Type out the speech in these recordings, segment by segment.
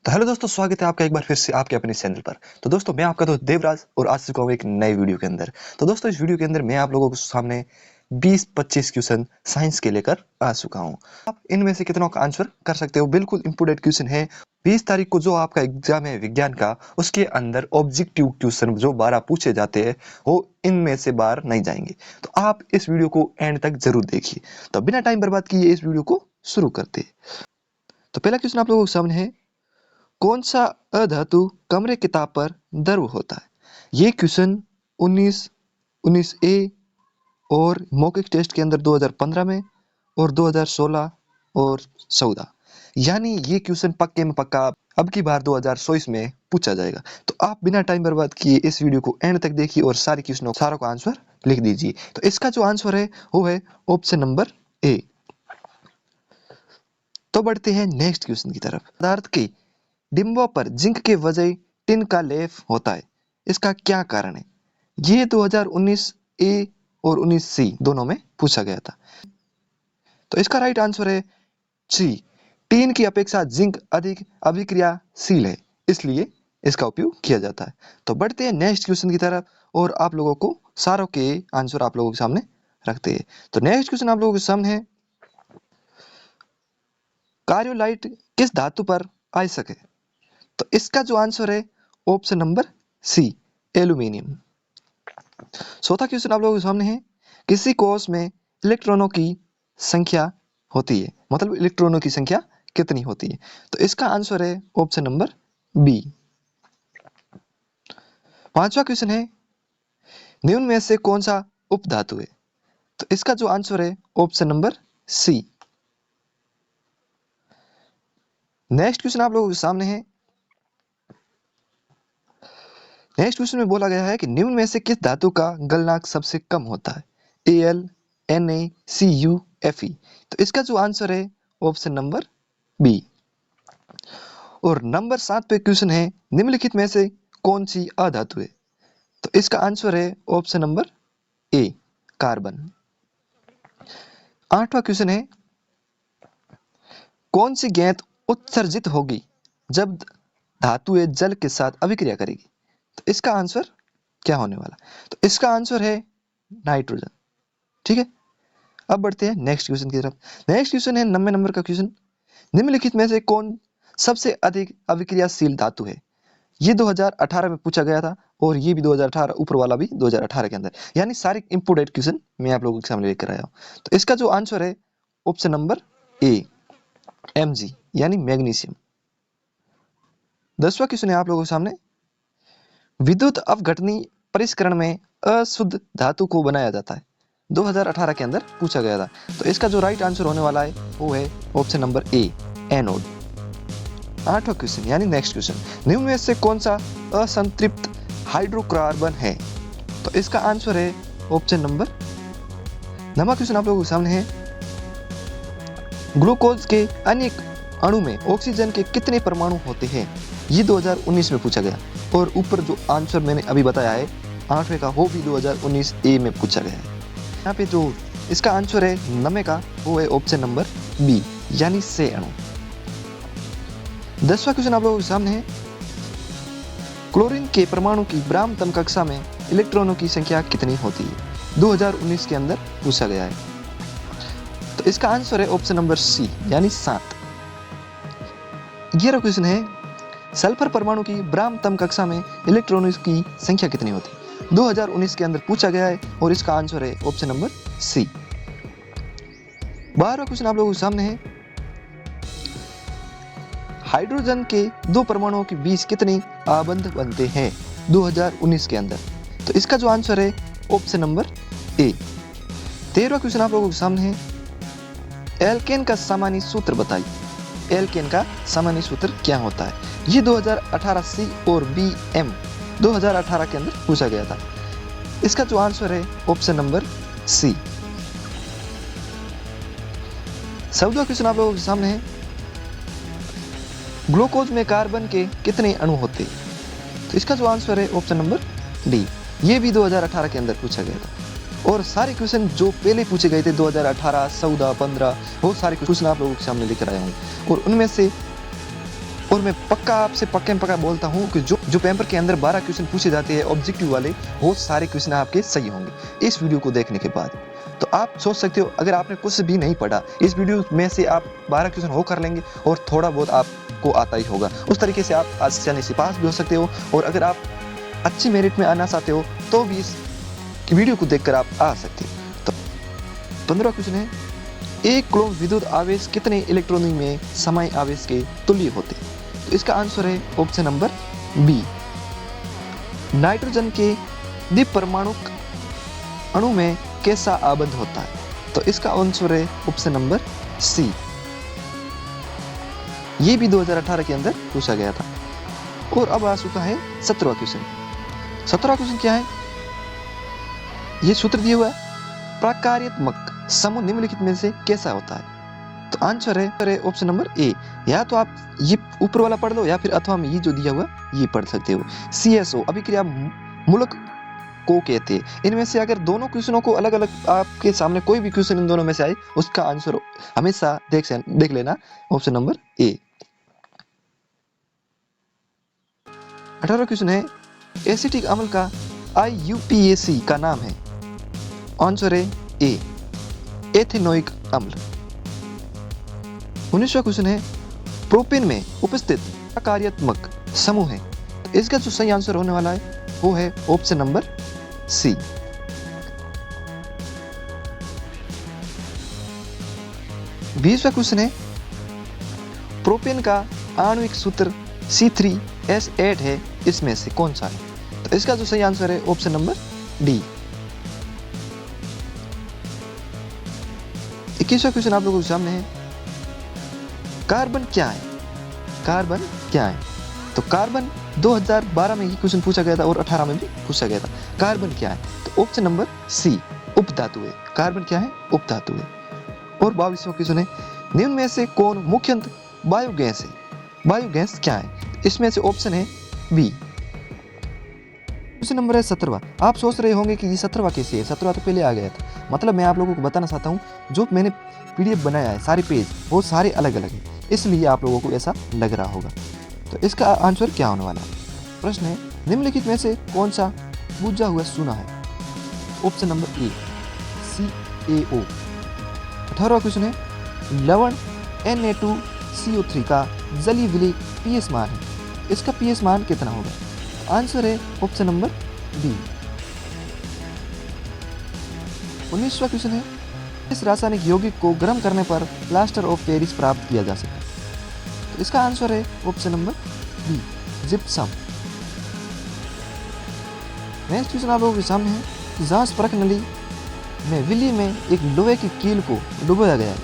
तो हेलो दोस्तों, स्वागत है आपका एक बार फिर से आपके अपने चैनल पर। तो दोस्तों, मैं आपका दोस्त देवराज और आज चुका हूँ एक नए वीडियो के अंदर। तो दोस्तों, इस वीडियो के अंदर मैं आप लोगों के सामने 20-25 क्वेश्चन साइंस के लेकर आ चुका हूँ। आप इनमें से कितनों का आंसर कर सकते हो? बिल्कुल इंपोर्टेंट क्वेश्चन है। 20 तारीख को जो आपका एग्जाम है विज्ञान का, उसके अंदर ऑब्जेक्टिव क्वेश्चन जो 12 पूछे जाते हैं वो इनमें से बाहर नहीं जाएंगे। तो आप इस वीडियो को एंड तक जरूर देखिए। तो बिना टाइम बर्बाद किए इस वीडियो को शुरू करते हैं। तो पहला क्वेश्चन आप लोगों के सामने है, कौन सा अधातु कमरे के ताप पर द्रव होता है? ये क्वेश्चन 19 ए और मौखिक टेस्ट के अंदर 2015 में और 2016 और 14, यानी ये क्वेश्चन पक्के में पक्का अब की बार 2024 में पूछा जाएगा। तो आप बिना टाइम बर्बाद किए इस वीडियो को एंड तक देखिए और सारे क्वेश्चनों सारों का आंसर लिख दीजिए। तो इसका जो आंसर है वो है ऑप्शन नंबर ए। तो बढ़ते हैं नेक्स्ट क्वेश्चन की तरफ। पदार्थ के डिंबों पर जिंक के वजह टिन का लेप होता है, इसका क्या कारण है? ये 2019 ए और 19 सी दोनों में पूछा गया था। तो इसका राइट आंसर है सी। टिन की अपेक्षा जिंक अधिक अभिक्रियाशील है, इसलिए इसका उपयोग किया जाता है। तो बढ़ते हैं नेक्स्ट क्वेश्चन की तरफ और आप लोगों को सारों के आंसर आप लोगों के सामने रखते हैं। तो नेक्स्ट क्वेश्चन आप लोगों के सामने है, कार्योलाइट किस धातु पर आवश्यक है? तो इसका जो आंसर है ऑप्शन नंबर सी, एल्यूमिनियम। चौथा क्वेश्चन आप लोगों के सामने है, किसी कोश में इलेक्ट्रॉनों की संख्या होती है, मतलब इलेक्ट्रॉनों की संख्या कितनी होती है? तो इसका आंसर है ऑप्शन नंबर बी। पांचवा क्वेश्चन है, निम्न में से कौन सा उपधातु है? तो इसका जो आंसर है option number C. Next question आप लोगों के सामने है, नेक्स्ट क्वेश्चन में बोला गया है कि निम्न में से किस धातु का गलनांक सबसे कम होता है? Al, Na, Cu, Fe। तो इसका जो आंसर है ऑप्शन नंबर बी। और नंबर 7 पे क्वेश्चन है, निम्नलिखित में से कौन सी अधातु है? तो इसका आंसर है ऑप्शन नंबर ए, कार्बन। आठवां क्वेश्चन है, कौन सी गैस उत्सर्जित होगी जब धातुएं जल के साथ अभिक्रिया करेगी? तो इसका आंसर क्या होने वाला? तो इसका आंसर है नाइट्रोजन। ठीक है, अब बढ़ते हैं नेक्स्ट क्वेश्चन की तरफ। नेक्स्ट क्वेश्चन है 90 नंबर का क्वेश्चन, निम्नलिखित में से कौन सबसे अधिक अभिक्रियाशील धातु है? ये 2018 में पूछा गया था और ये भी 2018, ऊपर वाला भी 2018 के अंदर, यानी सारे इंपोर्टेंट क्वेश्चन मैं आप लोगों के सामने लेकर आया हूं। तो इसका जो आंसर है ऑप्शन नंबर ए, Mg, यानी मैग्नीशियम। 10वां क्वेश्चन है आप लोगों के सामने, विद्युत अपघटनी परिष्करण में अशुद्ध धातु को बनाया जाता है, 2018 के अंदर पूछा गया था। तो इसका जो राइट आंसर होने वाला है वो है ऑप्शन नंबर ए, एनोड। 8वां क्वेश्चन यानी नेक्स्ट क्वेश्चन, निम्न में से कौन सा असंतृप्त हाइड्रोकार्बन है? तो इसका आंसर है ऑप्शन नंबर। 9वां क्वेश्चन आप लोगों के सामने है, ग्लूकोज के अनेक अणु में ऑक्सीजन के कितने परमाणु होते हैं? ये 2019 में पूछा गया और ऊपर जो आंसर मैंने अभी बताया है 8वें का, वो भी 2019 ए में पूछा गया है। यहाँ पे जो इसका आंसर है 9वें का, वो है ऑप्शन नंबर बी, यानी 6 अणु। 10वां क्वेश्चन आप लोगों के सामने है, क्लोरीन के परमाणु की ब्राह्मतम कक्षा में इलेक्ट्रॉनों की संख्या कितनी होती है? 2019 के अंदर पूछा गया है। तो इसका आंसर है ऑप्शन नंबर सी, यानी 7। 11वां क्वेश्चन है, सल्फर परमाणु की ब्राह्मतम कक्षा में इलेक्ट्रॉनों की संख्या कितनी होती है? 2019 के अंदर पूछा गया है और इसका आंसर है ऑप्शन नंबर सी। 12वां क्वेश्चन आप लोगों के सामने है, हाइड्रोजन के 2 परमाणुओं के बीच कितने आबंध बनते हैं 2019 के अंदर? तो इसका जो आंसर है ऑप्शन नंबर ए। 13वां क्वेश्चन आप लोगों के सामने है, एल्केन का सामान्य सूत्र बताइए। एल्केन का सामान्य सूत्र क्या होता है? ये 2018 सी और बी एम 2018 के अंदर पूछा गया था। इसका जो आंसर है ऑप्शन नंबर सी। 14वां क्वेश्चन आप लोगों के सामने है, ग्लूकोज में कार्बन के कितने अणु होते हैं? तो इसका जो आंसर है ऑप्शन नंबर डी। ये भी 2018 के अंदर पूछा गया था और सारे क्वेश्चन जो पहले पूछे गए थे 2018, 14, 15, बहुत सारे क्वेश्चन आप लोगों के सामने लेकर आया हूँ और उनमें से और मैं पक्का आपसे पक्का बोलता हूँ कि जो पेपर के अंदर 12 क्वेश्चन पूछे जाते हैं ऑब्जेक्टिव वाले, वो सारे क्वेश्चन आपके सही होंगे इस वीडियो को देखने के बाद। तो आप सोच सकते हो अगर आपने कुछ भी नहीं पढ़ा इस वीडियो में से आप 12 क्वेश्चन हो कर लेंगे और थोड़ा बहुत आपको आता ही होगा, उस तरीके से आप आसानी से पास भी हो सकते हो। और अगर आप अच्छी मेरिट में आना चाहते हो तो भी इस वीडियो को देखकर आप आ सकते हो। तो 15 क्वेश्चन है, एक कूलम विद्युत आवेश कितने इलेक्ट्रॉनों में समय आवेश के तुल्य होते? तो इसका आंसर है ऑप्शन नंबर बी। नाइट्रोजन के द्विपरमाणुक अणु में कैसा आबद्ध होता है? तो इसका आंसर है ऑप्शन नंबर सी। ये भी 2018 के अंदर पूछा गया था। और अब आ चुका है 17वां क्वेश्चन। 17वां क्वेश्चन क्या है? ये सूत्र दिया हुआ है, प्रकार्यात्मक समूह निम्नलिखित में से कैसा होता है? तो आंसर है ऑप्शन नंबर ए। या तो आप ये ऊपर वाला पढ़ लो या फिर अथवा में ये जो दिया हुआ ये पढ़ सकते हो। CSO अभिक्रिया मूलक को कहते हैं। इनमें से अगर दोनों क्वेश्चनों को अलग अलग आपके सामने कोई भी क्वेश्चन इन दोनों में से आए उसका आंसर हमेशा देख लेना ऑप्शन नंबर ए। 18वां क्वेश्चन है, एसिटिक अम्ल का IUPAC का नाम है? आंसर है ए, एथेनोइक अम्ल। 19वां क्वेश्चन है, प्रोपेन में उपस्थित प्रकार्यात्मक समूह है? इसका जो सही आंसर होने वाला है वो है ऑप्शन नंबर सी। 20वां क्वेश्चन है, प्रोपेन का आणविक सूत्र C3H8 है, इसमें से कौन सा है? तो इसका जो सही आंसर है ऑप्शन नंबर डी। 21वां क्वेश्चन आप लोगों के सामने है, कार्बन क्या है? कार्बन क्या है? तो कार्बन 2012 में ये क्वेश्चन पूछा गया था और 18 में भी पूछा गया था। कार्बन क्या है? तो ऑप्शन नंबर सी, उपधातु है। कार्बन क्या है? उपधातु है। और 22वां क्वेश्चन है, निम्न में से कौन मुख्यतः बायोगैस है? बायोगैस क्या है? इसमें से ऑप्शन है बी। क्वेश्चन नंबर है 17वां। आप सोच रहे होंगे कि ये 17वां कैसे है? 17वां तो पहले आ गया था। मतलब मैं आप लोगों को बताना चाहता हूँ जो मैंने PDF बनाया है सारे पेज वो सारे अलग अलग हैं, इसलिए आप लोगों को ऐसा लग रहा होगा। तो इसका आंसर क्या होने वाला है? प्रश्न है, निम्नलिखित में से कौन सा बुझा हुआ सोना है? Option number A, CaO। 18वां क्वेश्चन है, लवण Na2CO3 का जलीय विलेय pH मान है, इसका pH मान कितना होगा? आंसर है ऑप्शन नंबर बी। 19वां क्वेश्चन है, इस रासायनिक यौगिक को गर्म करने पर प्लास्टर ऑफ पेरिस प्राप्त किया जा सकता है? तो इसका आंसर है option number B, gypsum. Next question आप लोगों के सामने है, जांच परख नली में विली में एक लोहे की कील को डुबोया गया है।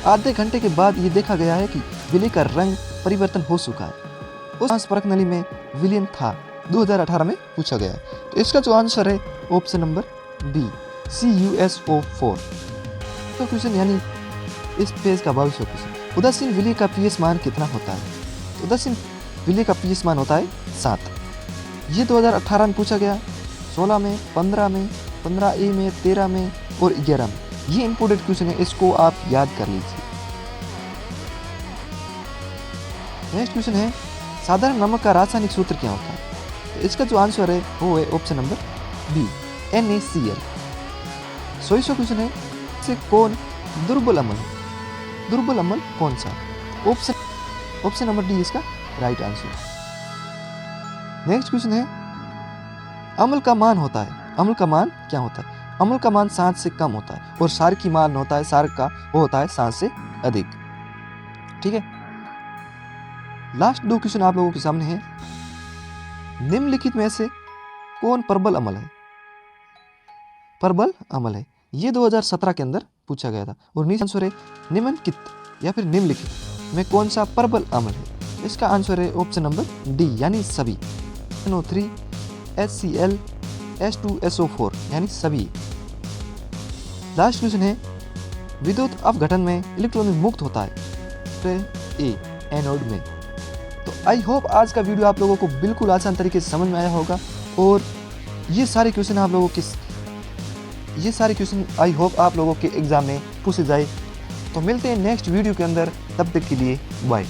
आधे घंटे के बाद ये देखा गया है कि विली का रंग परिवर्तन हो चुका है। उस जांच परख नली में विलियन था, 2018 में पूछा गया है। तो इसका जो आंसर है ऑप्शन नंबर बी, CuSO4। तो क्वेश्चन यानी इस पेज का 22वां क्वेश्चन, उदासीन विलेय का pH मान कितना होता है? उदासीन विलेय का pH मान होता है 7। ये 2018 में पूछा गया, 16 में, 15 में, 15A में, 13 में और 11 में। ये इंपोर्टेंट क्वेश्चन है, इसको आप याद कर लीजिए। नेक्स्ट क्वेश्चन है, साधारण नमक का रासायनिक सूत्र क्या होता है? तो इसका जो आंसर है वो है ऑप्शन नंबर बी, NaCl। 100वां क्वेश्चन है, से कौन दुर्बल अम्ल है? दुर्बल अम्ल कौन सा? ऑप्शन नंबर डी इसका राइट आंसर। नेक्स्ट क्वेश्चन है, अम्ल का मान होता है, अम्ल का मान क्या होता है? अम्ल का मान 7 से कम होता है और क्षार की मान होता है, क्षार का वो होता है 7 से अधिक। ठीक है। लास्ट 2 क्वेश्चन आप लोगों के सामने है, निम्नलिखित में से कौन प्रबल अम्ल है? प्रबल अम्ल है, ये 2017 के अंदर पूछा गया था। और नीचे आंसर है, निम्नलिखित या फिर निम्नलिखित में कौन सा प्रबल अम्ल है? इसका आंसर है ऑप्शन नंबर डी, यानी सभी। NO3 HCl H2SO4 यानी सभी। लास्ट क्वेश्चन है, विद्युत अपघटन में इलेक्ट्रॉन मुक्त होता है? तो ए, एनोड में। तो आई होप आज का वीडियो आप लोगों को बिल्कुल आसान तरीके से समझ में आया होगा और ये सारे क्वेश्चन आई होप आप लोगों के एग्जाम में पूछे जाए। तो मिलते हैं नेक्स्ट वीडियो के अंदर, तब तक के लिए बाय।